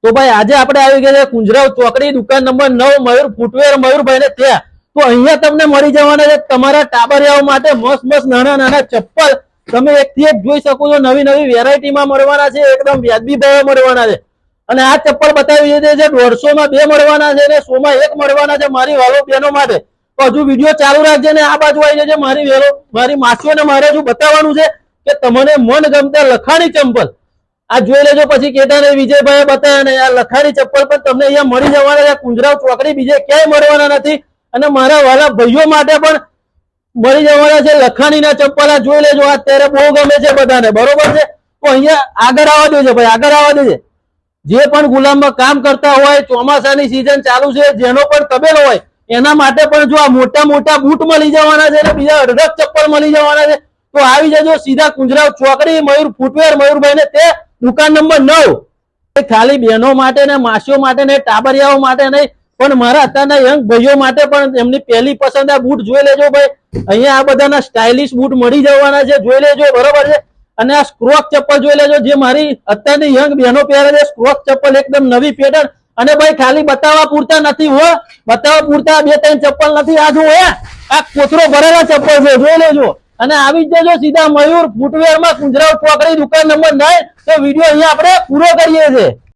તો ભાઈ આજે આપણે આવી ગયા છે કુંજરાવ ચોકડી દુકાન નંબર 9 મયુર ફૂટવેર મયુરભાઈ ને ત્યાં. તો અહીંયા તમને મળી જવાના છે તમારા ટાબરિયાઓ માટે મસ્ત મસ્ત નાના નાના ચપ્પલ. તમે એકથી એક જોઈ શકો છો, નવી નવી વેરાયટીમાં મળવાના છે, એકદમ વ્યાજબી ભાવે મળવાના છે. અને આ ચપ્પલ બતાવી દીધી છે 150 માં 2 મળવાના છે અને 100 માં 1 મળવાના છે મારી વાલો બહેનો માટે. તો હજુ વિડીયો ચાલુ રાખજે ને આ બાજુ આવી જજે મારી માસીઓને મારે હજુ બતાવવાનું છે કે તમને મન ગમતા લખાણી ચંપલ આ જોઈ લેજો. પછી કેટાને વિજયભાઈ બતાવ્યા ને આ લખાણી ચપ્પલ પણ તમને અહીંયા મળી જવાના છે કુંજરાવ ચોકડી, બીજે ક્યાંય મળવાના નથી. અને મારા વાલા ભાઈઓ માટે પણ મળી જવાના છે લખાણીના ચપ્પલ. આ જોઈ લેજો, અત્યારે બહુ ગમે છે બધાને, બરોબર છે. તો અહીંયા આગળ આવવા દેજો ભાઈ, આગળ આવવા દેજે. જે પણ ગુલામમાં કામ કરતા હોય, ચોમાસાની સિઝન ચાલુ છે, જેનો પણ તબેલો હોય એના માટે પણ જો આ મોટા મોટા બૂટ મળી જવાના છે અને બીજા અઢળક ચપ્પલ મળી જવાના છે. તો આવી જજો સીધા કુંજરાવ ચોકડી મયુર ફૂટવેર મયુરભાઈ ને તે દુકાન નંબર 9. ખાલી બહેનો માટે ને માસીઓ માટે ને ટાબરિયાઓ માટે નહીં, પણ મારા અત્યારના યંગ ભાઈઓ માટે પણ એમની પહેલી પસંદ આ બૂટ જોઈ લેજો ભાઈ. અહીંયા આ બધાના સ્ટાઇલિશ બૂટ મળી જવાના છે, જોઈ લેજો, બરોબર છે. અને આ સ્ક્રોક ચપ્પલ જોઈ લેજો, જે મારી અત્યારની યંગ બહેનો પહેરે છે. સ્ક્રોક ચપ્પલ એકદમ નવી પેટર્ન. અને ભાઈ ખાલી બતાવવા પૂરતા નથી હો, બતાવવા પૂરતા 2-3 ચપ્પલ નથી. આ જો આ કોથરો ભરેલા ચપ્પલ છે, જોઈ લેજો. અને આવી જજો સીધા મયુર ફૂટવેર માં કુંજરાવ ચોકડી દુકાન નંબર 9. તો વિડીયો અહીંયા આપણે પૂરો કરીએ છીએ.